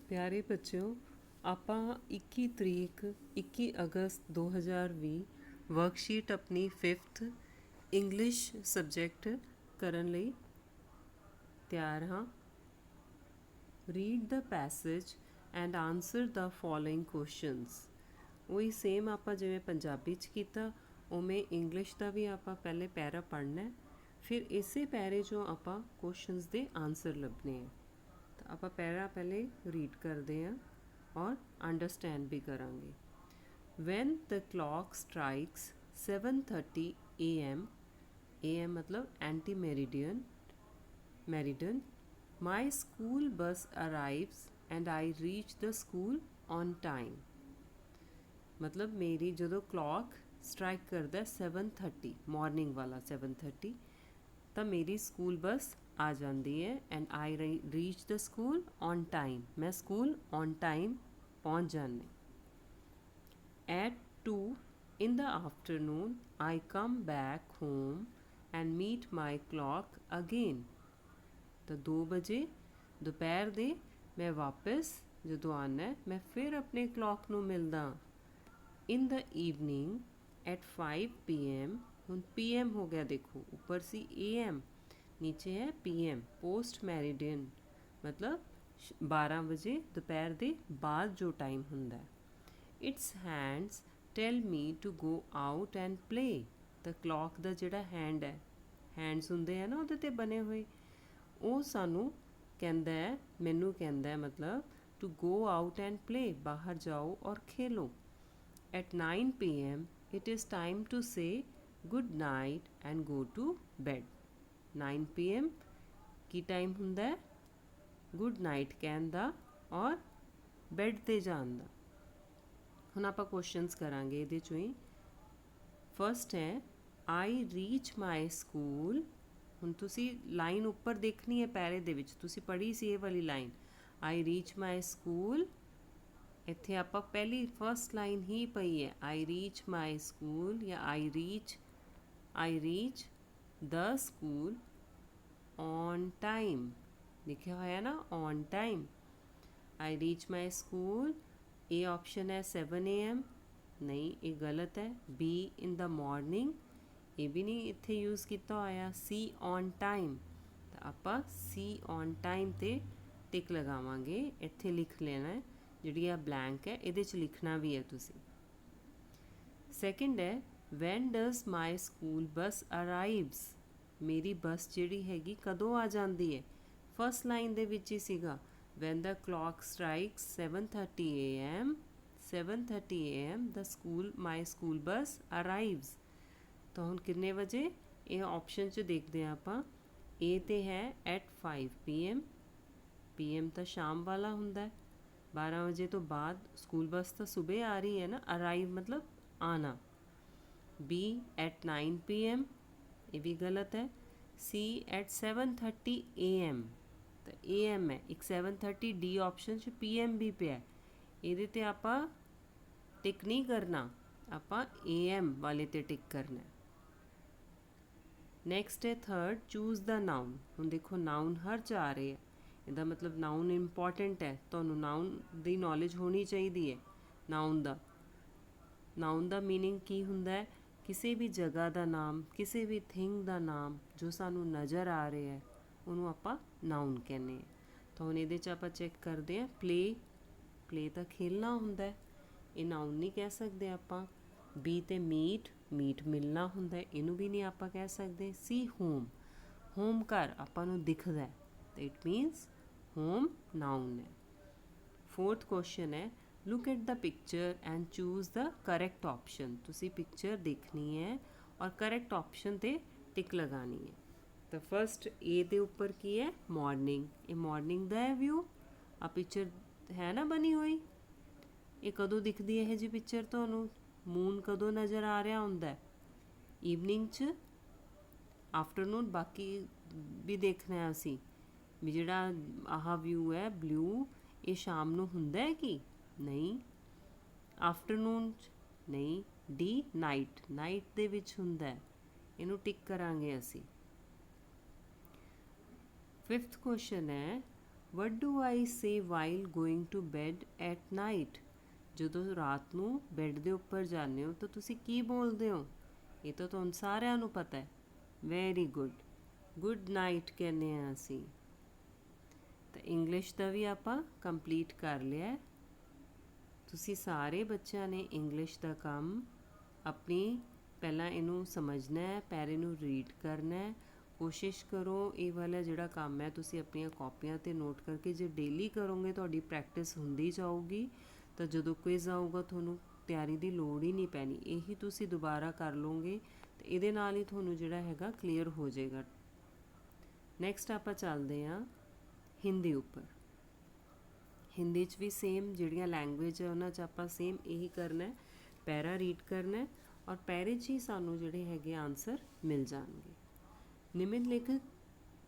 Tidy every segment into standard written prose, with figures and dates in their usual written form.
ਪਿਆਰੇ ਬੱਚਿਓ, ਆਪਾਂ 21 ਤਰੀਕ 21 ਅਗਸਤ 2020 ਵਰਕਸ਼ੀਟ ਆਪਣੀ 5th ਇੰਗਲਿਸ਼ ਸਬਜੈਕਟ ਕਰਨ ਲਈ ਤਿਆਰ ਹਾਂ। Read the passage and answer the following questions. ਉਹੀ ਸੇਮ ਆਪਾਂ ਜਿਵੇਂ ਪੰਜਾਬੀ 'ਚ ਕੀਤਾ ਉਵੇਂ ਇੰਗਲਿਸ਼ ਦਾ ਵੀ ਆਪਾਂ ਪਹਿਲੇ ਪੈਰਾ ਪੜ੍ਹਨਾ, ਫਿਰ ਇਸੇ ਪੈਰੇ 'ਚੋਂ ਆਪਾਂ ਕੁਐਸਚਨਸ ਦੇ ਆਨਸਰ ਲੱਭਣੇ ਆ। ਤਾਂ ਆਪਾਂ ਪੈਰਾ ਪਹਿਲੇ ਰੀਡ ਕਰਦੇ ਹਾਂ ਔਰ ਅੰਡਰਸਟੈਂਡ ਵੀ ਕਰਾਂਗੇ। when the clock strikes 7:30 am, am मतलब anti meridian, meridian, my school bus arrives and I reach the school on time। मतलब मेरी ਜਦੋਂ clock strike करदा 7:30 मॉर्निंग वाला 7:30 ਤਾਂ ਮੇਰੀ ਸਕੂਲ ਬੱਸ ਆ ਜਾਂਦੀ ਹੈ and I reach the school on time. ਮੈਂ ਸਕੂਲ ਔਨ ਟਾਈਮ ਪਹੁੰਚ ਜਾਂਦੀ। At 2 in the afternoon I come back home and meet my clock again। ਤਾਂ 2 ਵਜੇ ਦੁਪਹਿਰ ਦੇ ਮੈਂ ਵਾਪਸ ਜਦੋਂ ਆਉਣਾ ਮੈਂ ਫਿਰ ਆਪਣੇ ਕਲੌਕ ਨੂੰ ਮਿਲਦਾ। in the evening at 5 PM, ਹੁਣ PM ਹੋ ਗਿਆ, ਦੇਖੋ ਉੱਪਰ ਸੀ AM नीचे है PM, पोस्ट मैरिडियन मतलब 12 बजे दोपहर के बाद जो टाइम हुंदा है। It's hands tell me to go out and play. तो क्लॉक का जिहड़ा हैंड है, हैंड्स हुंदे है ना उहदे ते बने हुए, वो सानू कहंदा है, मैनू कहंदा है मतलब to go out and play, बाहर जाओ और खेलो। At 9 PM it is time to say good night and go to bed. 9 PM की टाइम हुंदा है गुड नाइट कहन दा और बैड ते जान दा। हुण आपां क्वेश्चनस करांगे इहदे चों ही। फर्स्ट है आई रीच माई स्कूल। हुण तुसी लाइन उपर देखनी है पैरे दे विच, तुसी पढ़ी सी ये वाली line I reach my school. इत्थे आपां पहली फर्स्ट लाइन ही पई है आई रीच माई स्कूल या I reach the school on time लिखा हुआ है ना, on time. I reach my school, A option है 7 AM, नहीं ये गलत है। बी इन द मॉर्निंग, ये भी नहीं इत्थे यूज़ किया होया। सी ऑन टाइम, तो आपां सी ऑन टाइम ते टिक लगावांगे। इत्थे लिख लेना है, जिहड़ी आ ब्लैंक है इहदे च लिखना भी है तुसी। सैकेंड है van does my school bus arrives. मेरी बस जिहड़ी हैगी कदों आ जाती है। फर्स्ट लाइन दे विच ही सीगा when the clock strikes 7:30 AM, 7:30 AM the school my school bus arrives. तो हुण कितने बजे, ये ऑप्शन च देखते हैं आपां। ए ते है एट 5 PM, PM तो शाम वाला हुंदा है, 12 बजे तो बाद। स्कूल बस तो सुबह आ रही है ना, अराइव मतलब आना। बी एट 9 PM, ये भी गलत है। सी एट 7:30 AM, तो AM है एक 7:30, डी ऑप्शन च PM भी पे है, ये ते आपां टिक नहीं करना, आपां AM वाले ते टिक करना है। नैक्सट है थर्ड चूज़ द नाउन। हुण देखो नाउन हर च आ रहे हैं, इहदा मतलब नाउन इंपॉर्टेंट है, तुहानूं नाउन दी नॉलेज होनी चाहिए है। नाउन दा मीनिंग की हुंदा है, किसी भी जगह का नाम, किसी भी थिंग का नाम जो सानू नज़र आ रहा है उन्होंने आपां नाउन कहने हैं। तो हुण इहदे च आपां चैक करते हैं। प्ले तो खेलना हुंदा है, ये नाउन नहीं कह सकते आपां। बी ते मीट मिलना हुंदा है, इनू भी नहीं आपां कह सकते। सी होम घर आपां नूं दिखदा है, तो इट मीनस होम नाउन है। फोर्थ क्वेश्चन है look at the picture and choose the correct option. तुसी पिक्चर देखनी है और करेक्ट ऑप्शन ते टिक लगानी है। तो फर्स्ट ए दे ऊपर की है मॉर्निंग, ये मॉर्निंग दा है व्यू। आ पिक्चर है ना बनी हुई, ये कदों दिखती है जी पिक्चर तुहानूं? मून कदों नज़र आ रहा हुंदा है? ईवनिंग च, आफ्टरनून। बाकी भी देखना है असी भी जिहड़ा आह व्यू है ब्लू, ये शाम नूं हुंदा है कि नहीं? आफ्टरनून नहीं। डी नाइट दे विच हुंदा है, इनू टिक करांगे असी। फिफ्थ क्वेश्चन है what do I say while going to bed at night. ਜਦੋਂ ਰਾਤ ਨੂੰ ਬੈੱਡ ਦੇ ਉੱਪਰ ਜਾਂਦੇ ਹੋ ਤਾਂ ਤੁਸੀਂ ਕੀ ਬੋਲਦੇ ਹੋ? ਇਹ ਤਾਂ ਤੁਹਾਨੂੰ ਸਾਰਿਆਂ ਨੂੰ ਪਤਾ ਹੈ। ਵੈਰੀ ਗੁੱਡ, ਗੁੱਡ ਨਾਈਟ ਕਹਿੰਦੇ ਹਾਂ ਅਸੀਂ। ਤਾਂ ਇੰਗਲਿਸ਼ ਦਾ ਵੀ ਆਪਾਂ ਕੰਪਲੀਟ ਕਰ ਲਿਆ। ਤੁਸੀਂ ਸਾਰੇ ਬੱਚਿਆਂ ਨੇ ਇੰਗਲਿਸ਼ ਦਾ ਕੰਮ ਆਪਣੀ ਪਹਿਲਾਂ ਇਹਨੂੰ ਸਮਝਣਾ ਹੈ, ਪੈਰੇ ਨੂੰ ਰੀਡ ਕਰਨਾ ਹੈ। ਕੋਸ਼ਿਸ਼ ਕਰੋ ਇਹ ਵਾਲਾ ਜਿਹੜਾ ਕੰਮ ਹੈ ਤੁਸੀਂ ਆਪਣੀਆਂ ਕਾਪੀਆਂ 'ਤੇ ਨੋਟ ਕਰਕੇ ਜੇ ਡੇਲੀ ਕਰੋਗੇ ਤੁਹਾਡੀ ਪ੍ਰੈਕਟਿਸ ਹੁੰਦੀ ਜਾਊਗੀ, ਤਾਂ ਜਦੋਂ ਕੁਇਜ਼ ਆਊਗਾ ਤੁਹਾਨੂੰ ਤਿਆਰੀ ਦੀ ਲੋੜ ਹੀ ਨਹੀਂ ਪੈਣੀ। ਇਹੀ ਤੁਸੀਂ ਦੁਬਾਰਾ ਕਰ ਲਓਗੇ ਤੇ ਇਹਦੇ ਨਾਲ ਹੀ ਤੁਹਾਨੂੰ ਜਿਹੜਾ ਹੈਗਾ ਕਲੀਅਰ ਹੋ ਜਾਏਗਾ। ਨੈਕਸਟ ਆਪਾਂ ਚੱਲਦੇ ਹਾਂ ਹਿੰਦੀ ਉੱਪਰ। ਹਿੰਦੀ 'ਚ ਵੀ ਸੇਮ ਜਿਹੜੀਆਂ ਲੈਂਗੁਏਜ ਹੈ ਉਹਨਾਂ 'ਚ ਆਪਾਂ ਸੇਮ ਇਹੀ ਕਰਨਾ ਹੈ, ਪੈਰਾ ਰੀਡ ਕਰਨਾ ਹੈ और पैरे 'ਚ ही सानू जोड़े हैगे आंसर मिल जाएंगे। निम्नलिखित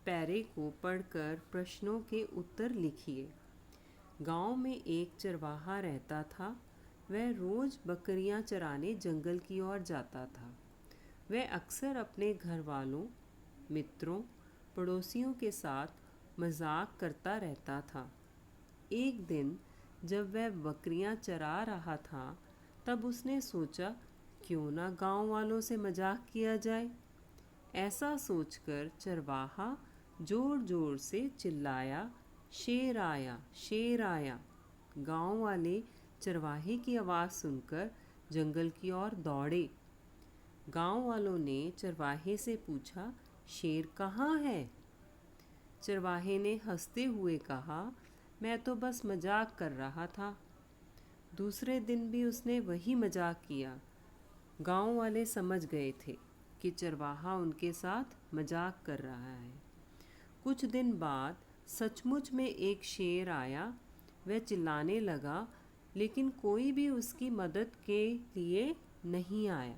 पैरे को पढ़कर प्रश्नों के उत्तर लिखिए। गांव में एक चरवाहा रहता था। वह रोज़ बकरियां चराने जंगल की ओर जाता था। वह अक्सर अपने घर वालों, मित्रों, पड़ोसियों के साथ मजाक करता रहता था। एक दिन जब वह बकरियां चरा रहा था तब उसने सोचा क्यों ना गांव वालों से मजाक किया जाए। ऐसा सोचकर चरवाहा जोर जोर से चिल्लाया, शेर आया, शेर आया। गांव वाले चरवाहे की आवाज़ सुनकर जंगल की ओर दौड़े। गांव वालों ने चरवाहे से पूछा, शेर कहाँ है? चरवाहे ने हंसते हुए कहा, मैं तो बस मजाक कर रहा था। दूसरे दिन भी उसने वही मजाक किया। गांव वाले समझ गए थे कि चरवाहा उनके साथ मजाक कर रहा है। कुछ दिन बाद सचमुच में एक शेर आया। वह चिल्लाने लगा, लेकिन कोई भी उसकी मदद के लिए नहीं आया।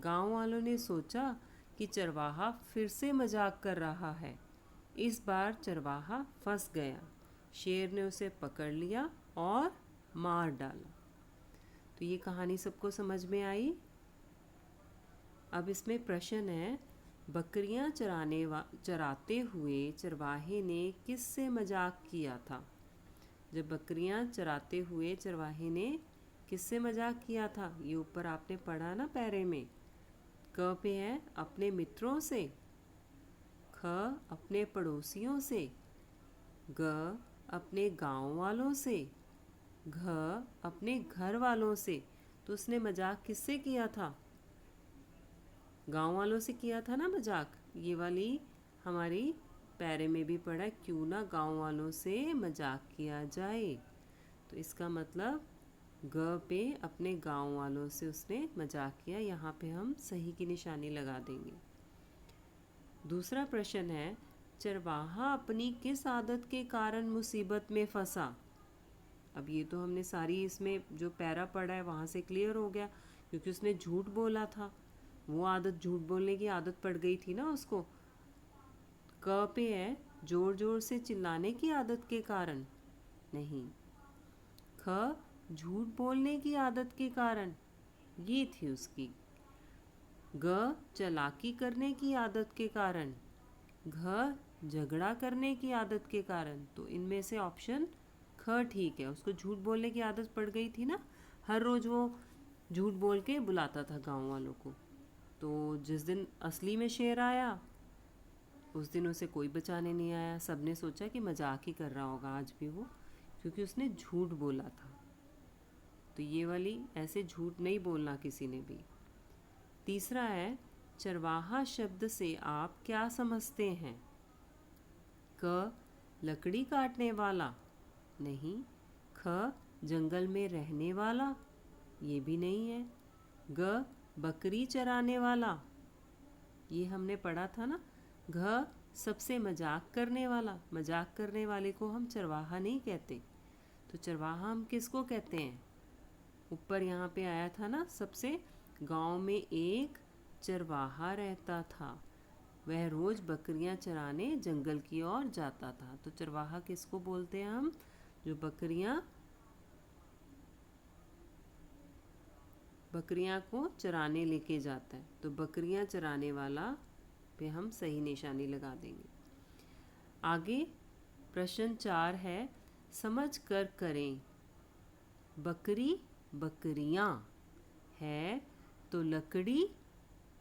गांव वालों ने सोचा कि चरवाहा फिर से मजाक कर रहा है। इस बार चरवाहा फंस गया। शेर ने उसे पकड़ लिया और मार डाला। तो ये कहानी सबको समझ में आई। अब इसमें प्रश्न है, बकरियां चराते हुए चरवाहे ने किससे मजाक किया था? जब बकरियां चराते हुए चरवाहे ने किससे मजाक किया था? ये ऊपर आपने पढ़ा ना पैरे में। क पे है अपने मित्रों से, ख अपने पड़ोसियों से, ग अपने गांव वालों से, घ अपने घर वालों से। तो उसने मजाक किससे किया था? गांव वालों से किया था ना मजाक। ये वाली हमारी पैरे में भी पढ़ा, क्यों ना गांव वालों से मजाक किया जाए। तो इसका मतलब ग पे अपने गांव वालों से उसने मजाक किया। यहाँ पे हम सही की निशानी लगा देंगे। दूसरा प्रश्न है, चरवाहा अपनी किस आदत के कारण मुसीबत में फंसा? अब ये तो हमने सारी इसमें जो पैरा पढ़ा है वहाँ से क्लियर हो गया, क्योंकि उसने झूठ बोला था। वो आदत, झूठ बोलने की आदत पड़ गई थी ना उसको। क पे है जोर जोर से चिल्लाने की आदत के कारण, नहीं। ख झूठ बोलने की आदत के कारण, ये थी उसकी। ग चालाकी करने की आदत के कारण, घ झगड़ा करने की आदत के कारण। तो इनमें से ऑप्शन ख ठीक है। उसको झूठ बोलने की आदत पड़ गई थी ना, हर रोज़ वो झूठ बोल के बुलाता था गांव वालों को। तो जिस दिन असली में शेर आया उस दिन उसे कोई बचाने नहीं आया। सबने सोचा कि मजाक ही कर रहा होगा आज भी वो, क्योंकि उसने झूठ बोला था। तो ये वाली ऐसे झूठ नहीं बोलना किसी ने भी। तीसरा है, चरवाहा शब्द से आप क्या समझते हैं? क लकड़ी काटने वाला, नहीं। ख जंगल में रहने वाला, ये भी नहीं है। ग बकरी चराने वाला, ये हमने पढ़ा था ना। घ सबसे मजाक करने वाला, मजाक करने वाले को हम चरवाहा नहीं कहते। तो चरवाहा हम किसको कहते हैं? ऊपर यहाँ पे आया था ना सबसे, गांव में एक चरवाहा रहता था। वह रोज़ बकरियां चराने जंगल की ओर जाता था। तो चरवाहा किसको बोलते हैं हम? जो बकरियां को चराने लेके जाता है। तो बकरियां चराने वाला पे हम सही निशानी लगा देंगे। आगे प्रश्न 4 है, समझ कर करें। बकरी बकरियाँ है तो लकड़ी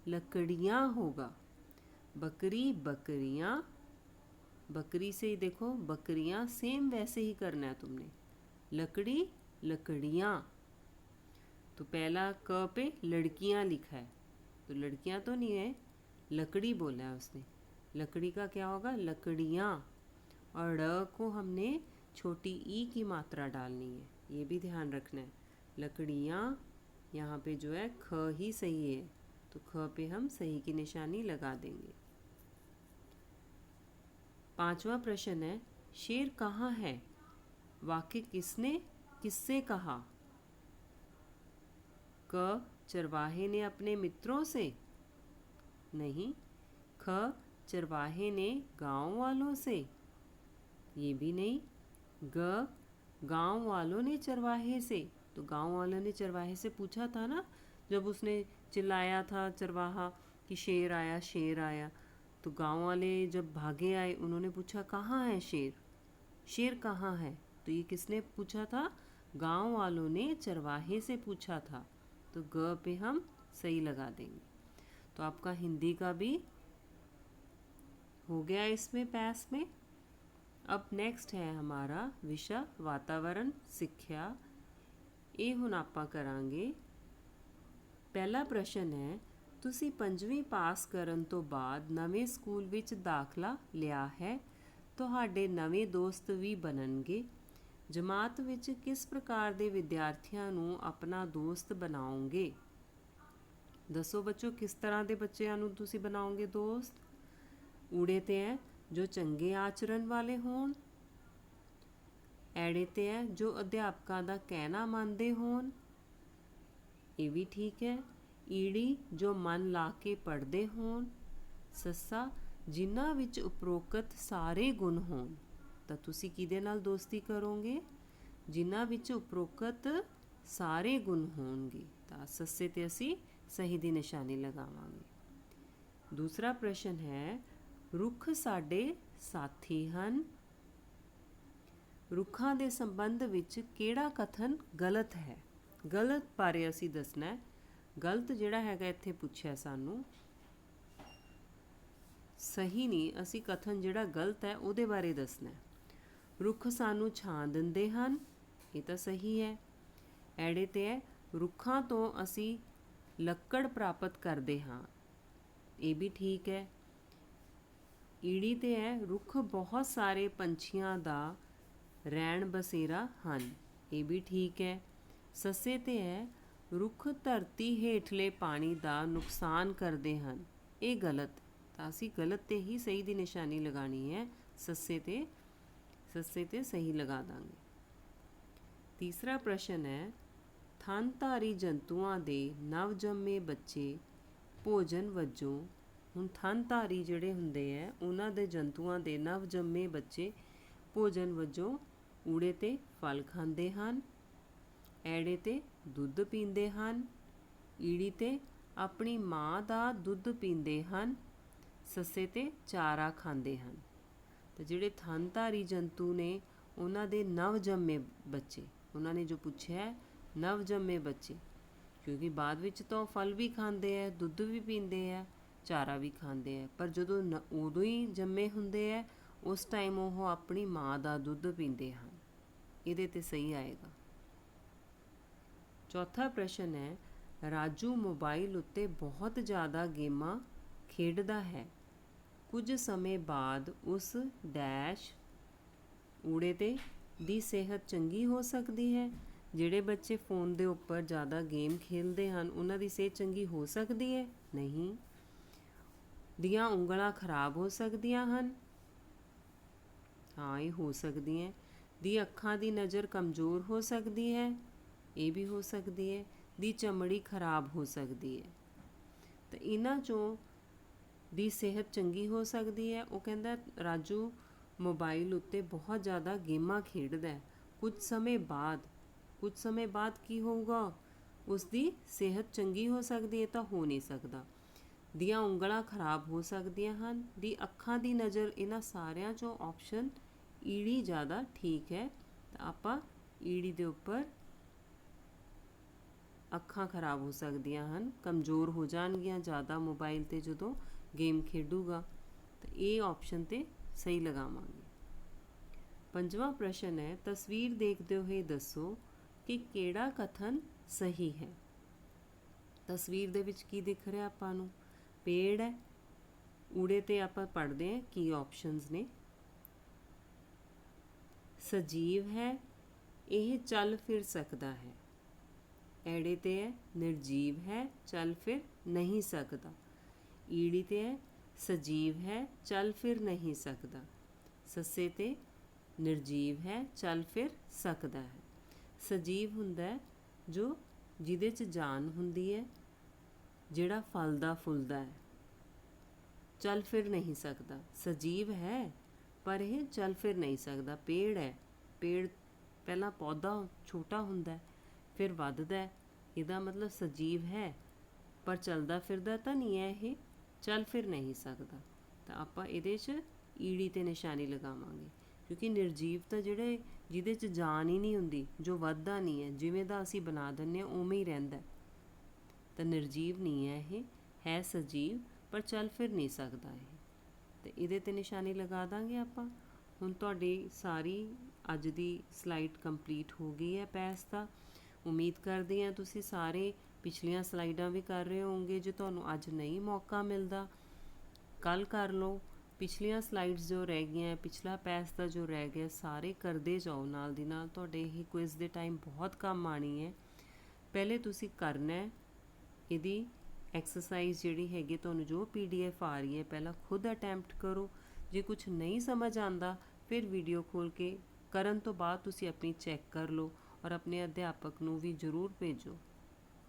लकड़ियाँ होगा। बकरी बकरियाँ, बकरी से ही देखो बकरियाँ, सेम वैसे ही करना है तुमने। लकड़ी लकड़ियाँ, तो पहला क पे लड़कियाँ लिखा है, तो लड़कियाँ तो नहीं है, लकड़ी बोला है उसने। लकड़ी का क्या होगा? लकड़ियाँ। और ड़ को हमने छोटी ई की मात्रा डालनी है, ये भी ध्यान रखना है। लकड़ियाँ, यहाँ पे जो है ख ही सही है, तो ख पे हम सही की निशानी लगा देंगे। 5वां प्रश्न है, शेर कहाँ है? वाक्य किसने किससे कहा? क, चरवाहे ने अपने मित्रों से? नहीं। ख, चरवाहे ने गांव वालों से? ये भी नहीं। ग, गांव वालों ने चरवाहे से? तो गांव वालों ने चरवाहे से पूछा था ना, जब उसने चिल्लाया था चरवाहा कि शेर आया शेर आया, तो गांव वाले जब भागे आए उन्होंने पूछा कहाँ है शेर, शेर कहाँ है? तो ये किसने पूछा था? गांव वालों ने चरवाहे से पूछा था, तो ग पे हम सही लगा देंगे। तो आपका हिंदी का भी हो गया इसमें पैस में। अब नेक्स्ट है हमारा विषय वातावरण सिक्ख्या। ਇਹ ਹੁਣ ਆਪਾਂ ਕਰਾਂਗੇ। ਪਹਿਲਾ ਪ੍ਰਸ਼ਨ ਹੈ, ਤੁਸੀਂ 5ਵੀਂ ਪਾਸ ਕਰਨ ਤੋਂ ਬਾਅਦ ਨਵੇਂ ਸਕੂਲ ਵਿੱਚ ਦਾਖਲਾ ਲਿਆ ਹੈ। ਤੁਹਾਡੇ ਨਵੇਂ ਦੋਸਤ ਵੀ ਬਣਨਗੇ। ਜਮਾਤ ਵਿੱਚ ਕਿਸ ਪ੍ਰਕਾਰ ਦੇ ਵਿਦਿਆਰਥੀਆਂ ਨੂੰ ਆਪਣਾ ਦੋਸਤ ਬਣਾਓਗੇ? ਦੱਸੋ ਬੱਚੋ, ਕਿਸ ਤਰ੍ਹਾਂ ਦੇ ਬੱਚਿਆਂ ਨੂੰ ਤੁਸੀਂ ਬਣਾਓਗੇ ਦੋਸਤ? ਊੜੇ ਤੇ ਹੈ ਜੋ ਚੰਗੇ ਆਚਰਣ ਵਾਲੇ ਹੋਣ। ਐੜੇ ਤੇ ਹੈ ਜੋ ਅਧਿਆਪਕਾਂ ਦਾ ਕਹਿਣਾ ਮੰਨਦੇ ਹੋਣ। ਇਹ ਵੀ ਠੀਕ ਹੈ। ਈੜੀ ਜੋ ਮਨ ਲਾ ਕੇ ਪੜ੍ਹਦੇ ਹੋਣ। ਸੱਸਾ ਜਿਨ੍ਹਾਂ ਵਿੱਚ ਉਪਰੋਕਤ ਸਾਰੇ ਗੁਣ ਹੋਣ। ਤਾਂ ਤੁਸੀਂ ਕਿਹਦੇ ਨਾਲ ਦੋਸਤੀ ਕਰੋਗੇ? ਜਿਨ੍ਹਾਂ ਵਿੱਚ ਉਪਰੋਕਤ ਸਾਰੇ ਗੁਣ ਹੋਣਗੇ। ਤਾਂ ਸੱਸੇ ਤੇ ਅਸੀਂ ਸਹੀ ਦੀ ਨਿਸ਼ਾਨੀ ਲਗਾਵਾਂਗੇ। ਦੂਸਰਾ ਪ੍ਰਸ਼ਨ ਹੈ, ਰੁੱਖ ਸਾਡੇ ਸਾਥੀ ਹਨ। ਰੁੱਖਾਂ ਦੇ ਸੰਬੰਧ ਵਿੱਚ ਕਿਹੜਾ ਕਥਨ ਗਲਤ ਹੈ? ਗਲਤ ਬਾਰੇ ਅਸੀਂ ਦੱਸਣਾ ਹੈ। ਗਲਤ ਜਿਹੜਾ ਹੈਗਾ ਇੱਥੇ ਪੁੱਛਿਆ ਸਾਨੂੰ, ਸਹੀ ਨਹੀਂ, ਅਸੀਂ ਕਥਨ ਜਿਹੜਾ ਗਲਤ ਹੈ ਉਹਦੇ ਬਾਰੇ ਦੱਸਣਾ ਹੈ। ਰੁੱਖ ਸਾਨੂੰ ਛਾਂ ਦਿੰਦੇ ਹਨ, ਇਹ ਤਾਂ ਸਹੀ ਹੈ। ਐੜੇ ਤੇ ਹੈ ਰੁੱਖਾਂ ਤੋਂ ਅਸੀਂ ਲੱਕੜ ਪ੍ਰਾਪਤ ਕਰਦੇ ਹਾਂ, ਇਹ ਵੀ ਠੀਕ ਹੈ। ਈੜੀ ਤੇ ਹੈ ਰੁੱਖ ਬਹੁਤ ਸਾਰੇ ਪੰਛੀਆਂ ਦਾ ਰਹਿਣ ਬਸੇਰਾ ਹਨ, ਇਹ ਵੀ ਠੀਕ ਹੈ। ਸੱਸੇ ਤੇ ਹੈ ਰੁੱਖ ਧਰਤੀ ਹੇਠਲੇ ਪਾਣੀ ਦਾ ਨੁਕਸਾਨ ਕਰਦੇ ਹਨ, ਇਹ ਗਲਤ। ਤਾਂ ਅਸੀਂ ਗਲਤ ਤੇ ਹੀ ਸਹੀ ਦੀ ਨਿਸ਼ਾਨੀ ਲਗਾਉਣੀ ਹੈ। ਸੱਸੇ ਤੇ ਸਹੀ ਲਗਾ ਦਾਂਗੇ। ਤੀਸਰਾ ਪ੍ਰਸ਼ਨ ਹੈ, ਥਣਧਾਰੀ ਜੰਤੂਆਂ ਦੇ ਨਵਜੰਮੇ ਬੱਚੇ ਭੋਜਨ ਵਜੋਂ। ਹੁਣ ਥਣਧਾਰੀ ਜਿਹੜੇ ਹੁੰਦੇ ਹੈ ਉਹਨਾਂ ਦੇ ਜੰਤੂਆਂ ਦੇ ਨਵਜੰਮੇ ਬੱਚੇ ਭੋਜਨ ਵਜੋਂ ਊੜੇ ਤੇ ਫਲ ਖਾਂਦੇ ਹਨ। ਐੜੇ ਤੇ ਦੁੱਧ ਪੀਂਦੇ ਹਨ। ਈੜੀ ਤੇ ਆਪਣੀ ਮਾਂ ਦਾ ਦੁੱਧ ਪੀਂਦੇ ਹਨ। ਸੱਸੇ ਤੇ ਚਾਰਾ ਖਾਂਦੇ ਹਨ। ਤਾਂ ਜਿਹੜੇ ਥਣਧਾਰੀ ਜੰਤੂ ਨੇ ਉਹਨਾਂ ਦੇ ਨਵਜੰਮੇ ਬੱਚੇ, ਉਹਨਾਂ ਨੇ ਜੋ ਪੁੱਛਿਆ ਨਵਜੰਮੇ ਬੱਚੇ, ਕਿਉਂਕਿ ਬਾਅਦ ਵਿੱਚ ਤਾਂ ਫਲ ਵੀ ਖਾਂਦੇ ਹੈ, ਦੁੱਧ ਵੀ ਪੀਂਦੇ ਹੈ, ਚਾਰਾ ਵੀ ਖਾਂਦੇ ਹੈ, ਪਰ ਜਦੋਂ ਉਦੋਂ ਹੀ ਜੰਮੇ ਹੁੰਦੇ ਹੈ ਉਸ ਟਾਈਮ ਉਹ ਆਪਣੀ ਮਾਂ ਦਾ ਦੁੱਧ ਪੀਂਦੇ ਹਨ। ਇਹਦੇ ਤੇ ਸਹੀ ਆਏਗਾ। ਚੌਥਾ ਪ੍ਰਸ਼ਨ ਹੈ, ਰਾਜੂ ਮੋਬਾਈਲ ਉੱਤੇ ਬਹੁਤ ਜ਼ਿਆਦਾ ਗੇਮਾਂ ਖੇਡਦਾ ਹੈ। ਕੁਝ ਸਮੇਂ ਬਾਅਦ ਉਸ ਡੈਸ਼ ਊੜੇ ਤੇ ਦੀ ਸਿਹਤ ਚੰਗੀ ਹੋ ਸਕਦੀ ਹੈ। ਜਿਹੜੇ ਬੱਚੇ ਫ਼ੋਨ ਦੇ ਉੱਪਰ ਜ਼ਿਆਦਾ ਗੇਮ ਖੇਡਦੇ ਹਨ ਉਹਨਾਂ ਦੀ ਸਿਹਤ ਚੰਗੀ ਹੋ ਸਕਦੀ ਹੈ? ਨਹੀਂ। ਦੀਆਂ ਉਂਗਲਾਂ ਖਰਾਬ ਹੋ ਸਕਦੀਆਂ ਹਨ? ਹਾਂ, ਇਹ ਹੋ ਸਕਦੀਆਂ। ਦੀ ਅੱਖਾਂ ਦੀ ਨਜ਼ਰ ਕਮਜ਼ੋਰ ਹੋ ਸਕਦੀ ਹੈ? ਇਹ ਵੀ ਹੋ ਸਕਦੀ ਹੈ। ਦੀ ਚਮੜੀ ਖਰਾਬ ਹੋ ਸਕਦੀ ਹੈ। ਤਾਂ ਇਹਨਾਂ 'ਚੋਂ ਦੀ ਸਿਹਤ ਚੰਗੀ ਹੋ ਸਕਦੀ ਹੈ। ਉਹ ਕਹਿੰਦਾ ਰਾਜੂ ਮੋਬਾਈਲ ਉੱਤੇ ਬਹੁਤ ਜ਼ਿਆਦਾ ਗੇਮਾਂ ਖੇਡਦਾ ਹੈ। ਕੁਝ ਸਮੇਂ ਬਾਅਦ ਕੀ ਹੋਊਗਾ? ਉਸ ਦੀ ਸਿਹਤ ਚੰਗੀ ਹੋ ਸਕਦੀ ਹੈ? ਤਾਂ ਹੋ ਨਹੀਂ ਸਕਦਾ। ਦੀਆਂ ਉਂਗਲਾਂ ਖਰਾਬ ਹੋ ਸਕਦੀਆਂ ਹਨ। ਦੀ ਅੱਖਾਂ ਦੀ ਨਜ਼ਰ, ਇਹਨਾਂ ਸਾਰਿਆਂ 'ਚੋਂ ਆਪਸ਼ਨ ਈੜੀ ਜ਼ਿਆਦਾ ਠੀਕ ਹੈ। ਤਾਂ ਆਪਾਂ ਈੜੀ ਦੇ ਉੱਪਰ ਅੱਖਾਂ ਖਰਾਬ ਹੋ ਸਕਦੀਆਂ ਹਨ, ਕਮਜ਼ੋਰ ਹੋ ਜਾਣਗੀਆਂ ਜ਼ਿਆਦਾ ਮੋਬਾਈਲ 'ਤੇ ਜਦੋਂ ਗੇਮ ਖੇਡੂਗਾ। ਤਾਂ ਇਹ ਆਪਸ਼ਨ 'ਤੇ ਸਹੀ ਲਗਾਵਾਂਗੇ। ਪੰਜਵਾਂ ਪ੍ਰਸ਼ਨ ਹੈ, ਤਸਵੀਰ ਦੇਖਦੇ ਹੋਏ ਦੱਸੋ ਕਿ ਕਿਹੜਾ ਕਥਨ ਸਹੀ ਹੈ। ਤਸਵੀਰ ਦੇ ਵਿੱਚ ਕੀ ਦਿਖ ਰਿਹਾ ਆਪਾਂ ਨੂੰ? ਪੇੜ ਹੈ। ਊੜੇ 'ਤੇ ਆਪਾਂ ਪੜ੍ਹਦੇ ਹਾਂ ਕੀ ਆਪਸ਼ਨਸ ਨੇ। ਸਜੀਵ ਹੈ, ਇਹ ਚੱਲ ਫਿਰ ਸਕਦਾ ਹੈ। ਐੜੇ 'ਤੇ ਹੈ, ਨਿਰਜੀਵ ਹੈ, ਚੱਲ ਫਿਰ ਨਹੀਂ ਸਕਦਾ। ਈੜੀ 'ਤੇ ਹੈ, ਸਜੀਵ ਹੈ, ਚੱਲ ਫਿਰ ਨਹੀਂ ਸਕਦਾ। ਸੱਸੇ 'ਤੇ ਨਿਰਜੀਵ ਹੈ, ਚੱਲ ਫਿਰ ਸਕਦਾ ਹੈ। ਸਜੀਵ ਹੁੰਦਾ ਹੈ ਜੋ ਜਿਹਦੇ 'ਚ ਜਾਨ ਹੁੰਦੀ ਹੈ, ਜਿਹੜਾ ਫਲਦਾ ਫੁੱਲਦਾ ਹੈ। ਚੱਲ ਫਿਰ ਨਹੀਂ ਸਕਦਾ, ਸਜੀਵ ਹੈ ਪਰ ਇਹ ਚੱਲ ਫਿਰ ਨਹੀਂ ਸਕਦਾ। ਪੇੜ ਹੈ, ਪੇੜ ਪਹਿਲਾਂ ਪੌਦਾ ਛੋਟਾ ਹੁੰਦਾ ਫਿਰ ਵੱਧਦਾ, ਇਹਦਾ ਮਤਲਬ ਸਜੀਵ ਹੈ ਪਰ ਚੱਲਦਾ ਫਿਰਦਾ ਤਾਂ ਨਹੀਂ ਹੈ, ਇਹ ਚੱਲ ਫਿਰ ਨਹੀਂ ਸਕਦਾ। ਤਾਂ ਆਪਾਂ ਇਹਦੇ 'ਚ ਈੜੀ 'ਤੇ ਨਿਸ਼ਾਨੀ ਲਗਾਵਾਂਗੇ, ਕਿਉਂਕਿ ਨਿਰਜੀਵ ਤਾਂ ਜਿਹਦੇ 'ਚ ਜਾਨ ਹੀ ਨਹੀਂ ਹੁੰਦੀ, ਜੋ ਵੱਧਦਾ ਨਹੀਂ ਹੈ, ਜਿਵੇਂ ਦਾ ਅਸੀਂ ਬਣਾ ਦਿੰਦੇ ਹਾਂ ਉਵੇਂ ਹੀ ਰਹਿੰਦਾ। ਤਾਂ ਨਿਰਜੀਵ ਨਹੀਂ ਹੈ, ਇਹ ਹੈ ਸਜੀਵ ਪਰ ਚੱਲ ਫਿਰ ਨਹੀਂ ਸਕਦਾ ਇਹ। ਅਤੇ ਇਹਦੇ 'ਤੇ ਨਿਸ਼ਾਨੀ ਲਗਾ ਦਾਂਗੇ ਆਪਾਂ। ਹੁਣ ਤੁਹਾਡੀ ਸਾਰੀ ਅੱਜ ਦੀ ਸਲਾਈਡ ਕੰਪਲੀਟ ਹੋ ਗਈ ਹੈ ਪੈਸ ਦਾ। ਉਮੀਦ ਕਰਦੀ ਹਾਂ ਤੁਸੀਂ ਸਾਰੇ ਪਿਛਲੀਆਂ ਸਲਾਈਡਾਂ ਵੀ ਕਰ ਰਹੇ ਹੋਵੋਗੇ। ਜੇ ਤੁਹਾਨੂੰ ਅੱਜ ਨਹੀਂ ਮੌਕਾ ਮਿਲਦਾ, ਕੱਲ੍ਹ ਕਰ ਲਓ। ਪਿਛਲੀਆਂ ਸਲਾਈਡਸ ਜੋ ਰਹਿ ਗਈਆਂ, ਪਿਛਲਾ ਪੈਸ ਦਾ ਜੋ ਰਹਿ ਗਿਆ, ਸਾਰੇ ਕਰਦੇ ਜਾਓ ਨਾਲ ਦੀ ਨਾਲ। ਤੁਹਾਡੇ ਇਹ ਕੁਇਜ਼ ਦੇ ਟਾਈਮ ਬਹੁਤ ਕੰਮ ਆਉਣੀ ਹੈ। ਪਹਿਲੇ ਤੁਸੀਂ ਕਰਨਾ ਹੈ ਇਹਦੀ ਐਕਸਰਸਾਈਜ਼ ਜਿਹੜੀ ਹੈਗੀ, ਤੁਹਾਨੂੰ ਜੋ PDF ਆ ਰਹੀ ਹੈ ਪਹਿਲਾਂ ਖੁਦ ਅਟੈਂਪਟ ਕਰੋ। ਜੇ ਕੁਝ ਨਹੀਂ ਸਮਝ ਆਉਂਦਾ ਫਿਰ ਵੀਡੀਓ ਖੋਲ੍ਹ ਕੇ ਕਰਨ ਤੋਂ ਬਾਅਦ ਤੁਸੀਂ ਆਪਣੀ ਚੈੱਕ ਕਰ ਲਓ ਔਰ ਆਪਣੇ ਅਧਿਆਪਕ ਨੂੰ ਵੀ ਜ਼ਰੂਰ ਭੇਜੋ।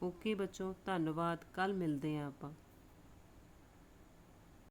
ਓਕੇ ਬੱਚੋ, ਧੰਨਵਾਦ। ਕੱਲ੍ਹ ਮਿਲਦੇ ਹਾਂ ਆਪਾਂ।